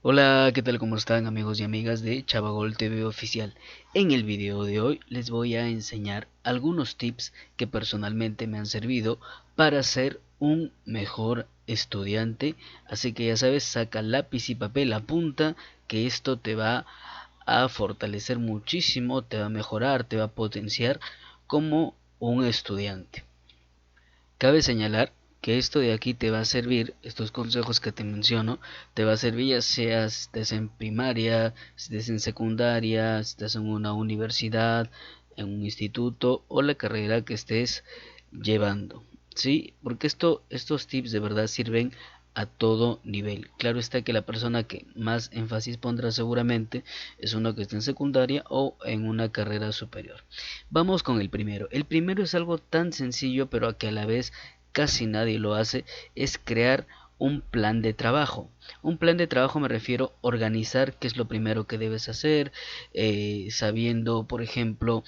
Hola, ¿qué tal? ¿Cómo están amigos y amigas de Chavagol TV Oficial? En el video de hoy les voy a enseñar algunos tips que personalmente me han servido para ser un mejor estudiante. Así que ya sabes, saca lápiz y papel, apunta que esto te va a fortalecer muchísimo, te va a mejorar, te va a potenciar como un estudiante. Cabe señalar que esto de aquí te va a servir, estos consejos que te menciono, te va a servir ya sea si estés en primaria, si estés en secundaria, si estás en una universidad, en un instituto o la carrera que estés llevando. ¿Sí? Porque estos tips de verdad sirven a todo nivel. Claro está que la persona que más énfasis pondrá seguramente es uno que esté en secundaria o en una carrera superior. Vamos con el primero. El primero es algo tan sencillo pero que a la vez casi nadie lo hace, es crear un plan de trabajo. Un plan de trabajo me refiero a organizar qué es lo primero que debes hacer, sabiendo, por ejemplo,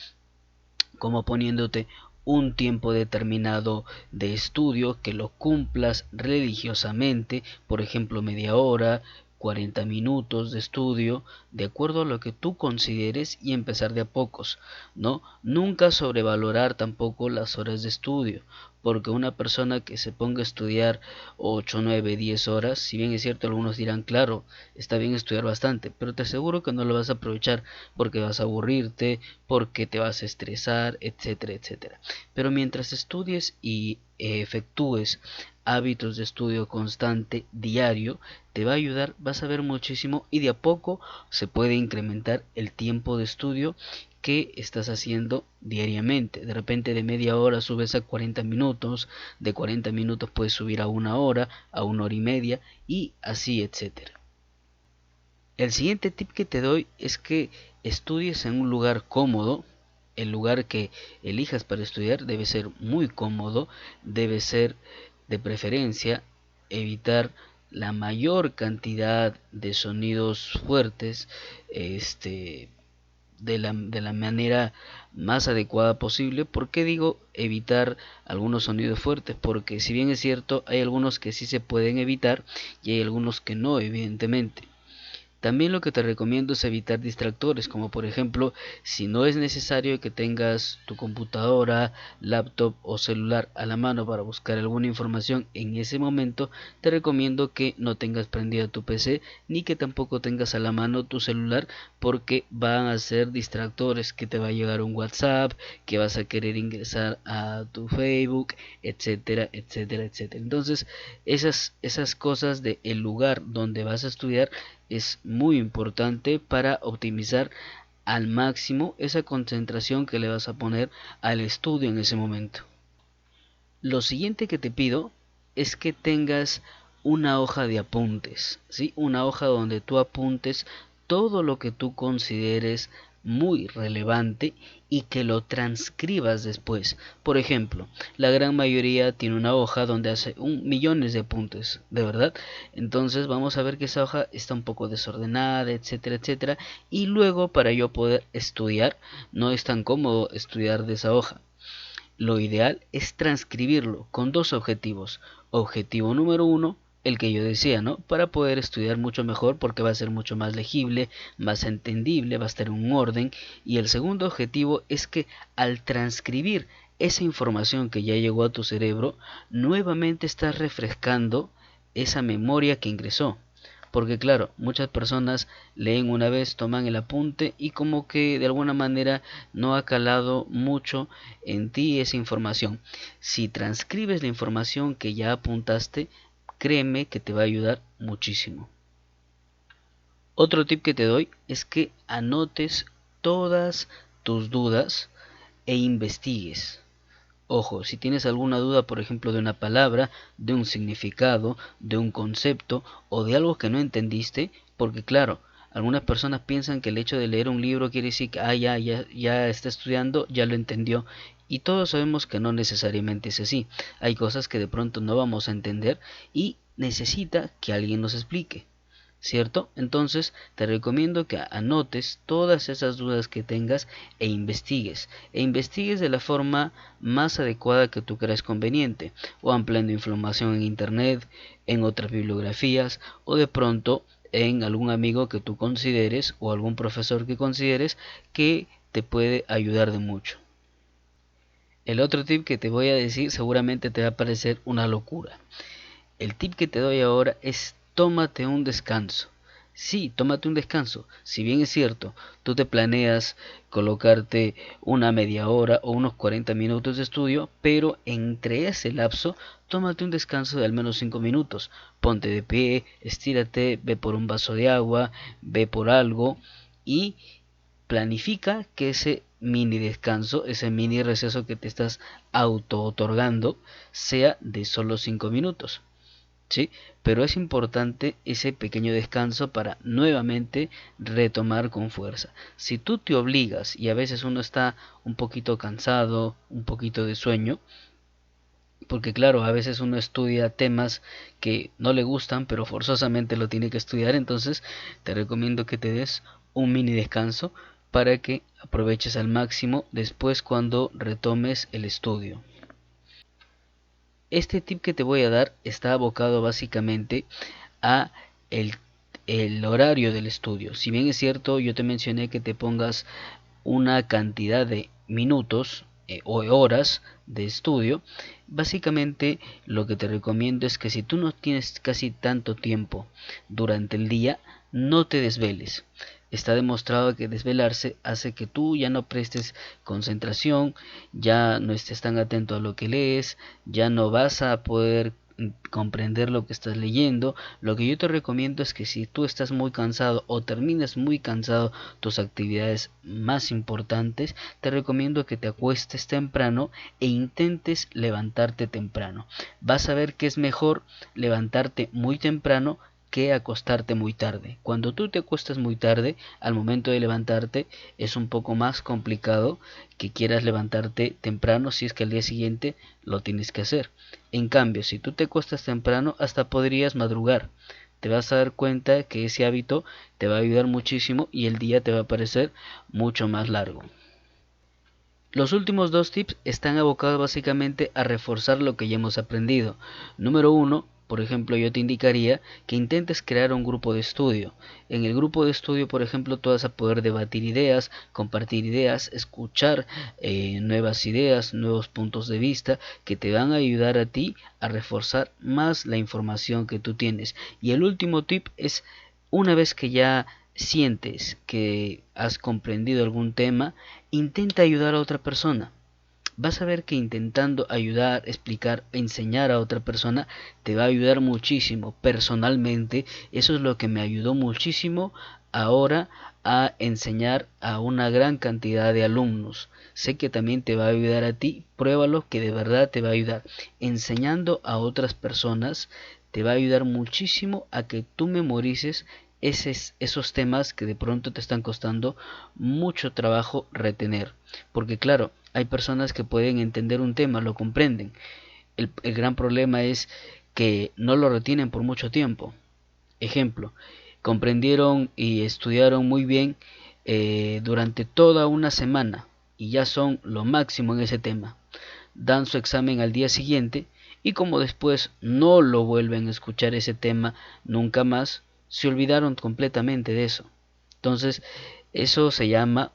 como poniéndote un tiempo determinado de estudio, que lo cumplas religiosamente, por ejemplo media hora, 40 minutos de estudio, de acuerdo a lo que tú consideres y empezar de a pocos, ¿no? Nunca sobrevalorar tampoco las horas de estudio, porque una persona que se ponga a estudiar 8 9 10 horas, si bien es cierto algunos dirán, claro, está bien estudiar bastante, pero te aseguro que no lo vas a aprovechar porque vas a aburrirte, porque te vas a estresar, etcétera, etcétera. Pero mientras estudies y efectúes hábitos de estudio constante diario, te va a ayudar, vas a ver muchísimo y de a poco se puede incrementar el tiempo de estudio que estás haciendo diariamente. De repente de media hora subes a 40 minutos, de 40 minutos puedes subir a una hora, a una hora y media y así, etcétera. El siguiente tip que te doy es que estudies en un lugar cómodo. El lugar que elijas para estudiar debe ser muy cómodo, debe ser de preferencia evitar la mayor cantidad de sonidos fuertes, de la manera más adecuada posible. ¿Por qué digo evitar algunos sonidos fuertes? Porque si bien es cierto, hay algunos que sí se pueden evitar y hay algunos que no, evidentemente. También lo que te recomiendo es evitar distractores, como por ejemplo, si no es necesario que tengas tu computadora, laptop o celular a la mano para buscar alguna información en ese momento, te recomiendo que no tengas prendida tu PC ni que tampoco tengas a la mano tu celular, porque van a ser distractores, que te va a llegar un WhatsApp, que vas a querer ingresar a tu Facebook, etcétera, etcétera, etcétera. Entonces, esas cosas de el lugar donde vas a estudiar es muy importante para optimizar al máximo esa concentración que le vas a poner al estudio en ese momento. Lo siguiente que te pido es que tengas una hoja de apuntes, ¿sí? Una hoja donde tú apuntes todo lo que tú consideres muy relevante y que lo transcribas después. Por ejemplo, la gran mayoría tiene una hoja donde hace millones de apuntes, de verdad. Entonces vamos a ver que esa hoja está un poco desordenada, etcétera, etcétera. Y luego, para yo poder estudiar, no es tan cómodo estudiar de esa hoja. Lo ideal es transcribirlo con dos objetivos. Objetivo número uno, el que yo decía, ¿no? Para poder estudiar mucho mejor, porque va a ser mucho más legible, más entendible, va a estar en un orden. Y el segundo objetivo es que al transcribir esa información que ya llegó a tu cerebro, nuevamente estás refrescando esa memoria que ingresó. Porque claro, muchas personas leen una vez, toman el apunte y como que de alguna manera no ha calado mucho en ti esa información. Si transcribes la información que ya apuntaste, créeme que te va a ayudar muchísimo. Otro tip que te doy es que anotes todas tus dudas e investigues. Ojo, si tienes alguna duda, por ejemplo, de una palabra, de un significado, de un concepto o de algo que no entendiste, porque claro, algunas personas piensan que el hecho de leer un libro quiere decir que ya está estudiando, ya lo entendió. Y todos sabemos que no necesariamente es así. Hay cosas que de pronto no vamos a entender y necesita que alguien nos explique. ¿Cierto? Entonces te recomiendo que anotes todas esas dudas que tengas e investigues de la forma más adecuada que tú creas conveniente, o ampliando información en internet, en otras bibliografías, o de pronto en algún amigo que tú consideres o algún profesor que consideres que te puede ayudar de mucho. El otro tip que te voy a decir seguramente te va a parecer una locura. El tip que te doy ahora es tómate un descanso. Sí, tómate un descanso. Si bien es cierto, tú te planeas colocarte una media hora o unos 40 minutos de estudio, pero entre ese lapso, tómate un descanso de al menos 5 minutos. Ponte de pie, estírate, ve por un vaso de agua, ve por algo y planifica que ese mini descanso, ese mini receso que te estás auto otorgando, sea de solo 5 minutos. ¿Sí? Pero es importante ese pequeño descanso para nuevamente retomar con fuerza. Si tú te obligas y a veces uno está un poquito cansado, un poquito de sueño, porque claro, a veces uno estudia temas que no le gustan, pero forzosamente lo tiene que estudiar, entonces te recomiendo que te des un mini descanso para que aproveches al máximo después cuando retomes el estudio. Este tip que te voy a dar está abocado básicamente a el, el horario del estudio. Si bien es cierto, yo te mencioné que te pongas una cantidad de minutos o horas de estudio, básicamente lo que te recomiendo es que si tú no tienes casi tanto tiempo durante el día, no te desveles. Está demostrado que desvelarse hace que tú ya no prestes concentración, ya no estés tan atento a lo que lees, ya no vas a poder comprender lo que estás leyendo. Lo que yo te recomiendo es que si tú estás muy cansado o terminas muy cansado tus actividades más importantes, te recomiendo que te acuestes temprano e intentes levantarte temprano. Vas a ver que es mejor levantarte muy temprano que acostarte muy tarde. Cuando tú te acuestas muy tarde, al momento de levantarte es un poco más complicado que quieras levantarte temprano si es que al día siguiente lo tienes que hacer. En cambio, si tú te acuestas temprano, hasta podrías madrugar. Te vas a dar cuenta que ese hábito te va a ayudar muchísimo y el día te va a parecer mucho más largo. Los últimos dos tips están abocados básicamente a reforzar lo que ya hemos aprendido. Número uno, por ejemplo, yo te indicaría que intentes crear un grupo de estudio. En el grupo de estudio, por ejemplo, tú vas a poder debatir ideas, compartir ideas, escuchar nuevas ideas, nuevos puntos de vista que te van a ayudar a ti a reforzar más la información que tú tienes. Y el último tip es, una vez que ya sientes que has comprendido algún tema, intenta ayudar a otra persona. Vas a ver que intentando ayudar, explicar, enseñar a otra persona te va a ayudar muchísimo. Personalmente, eso es lo que me ayudó muchísimo ahora a enseñar a una gran cantidad de alumnos. Sé que también te va a ayudar a ti, pruébalo que de verdad te va a ayudar. Enseñando a otras personas te va a ayudar muchísimo a que tú memorices esos temas que de pronto te están costando mucho trabajo retener. Porque claro, hay personas que pueden entender un tema, lo comprenden. El gran problema es que no lo retienen por mucho tiempo. Ejemplo, comprendieron y estudiaron muy bien durante toda una semana y ya son lo máximo en ese tema. Dan su examen al día siguiente y como después no lo vuelven a escuchar ese tema nunca más, se olvidaron completamente de eso. Entonces, eso se llama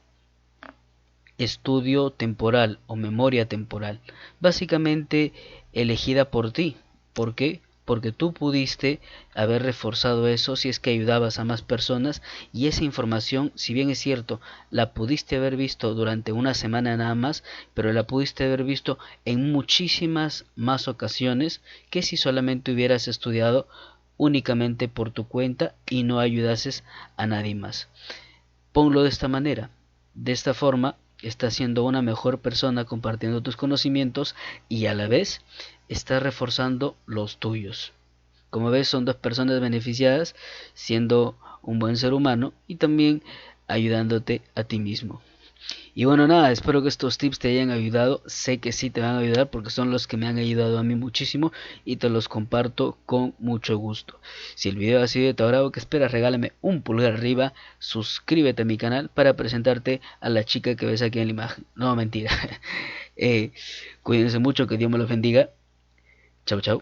estudio temporal o memoria temporal, básicamente elegida por ti. ¿Por qué? Porque tú pudiste haber reforzado eso si es que ayudabas a más personas y esa información, si bien es cierto, la pudiste haber visto durante una semana nada más, pero la pudiste haber visto en muchísimas más ocasiones que si solamente hubieras estudiado únicamente por tu cuenta y no ayudases a nadie más. Ponlo de esta manera. De esta forma, estás siendo una mejor persona compartiendo tus conocimientos y a la vez estás reforzando los tuyos. Como ves, son dos personas beneficiadas siendo un buen ser humano y también ayudándote a ti mismo. Y bueno, nada, espero que estos tips te hayan ayudado. Sé que sí te van a ayudar porque son los que me han ayudado a mí muchísimo y te los comparto con mucho gusto. Si el video ha sido de tu agrado, ¿qué esperas? Regálame un pulgar arriba, suscríbete a mi canal para presentarte a la chica que ves aquí en la imagen. No, mentira. Cuídense mucho, que Dios me los bendiga. Chau, chau.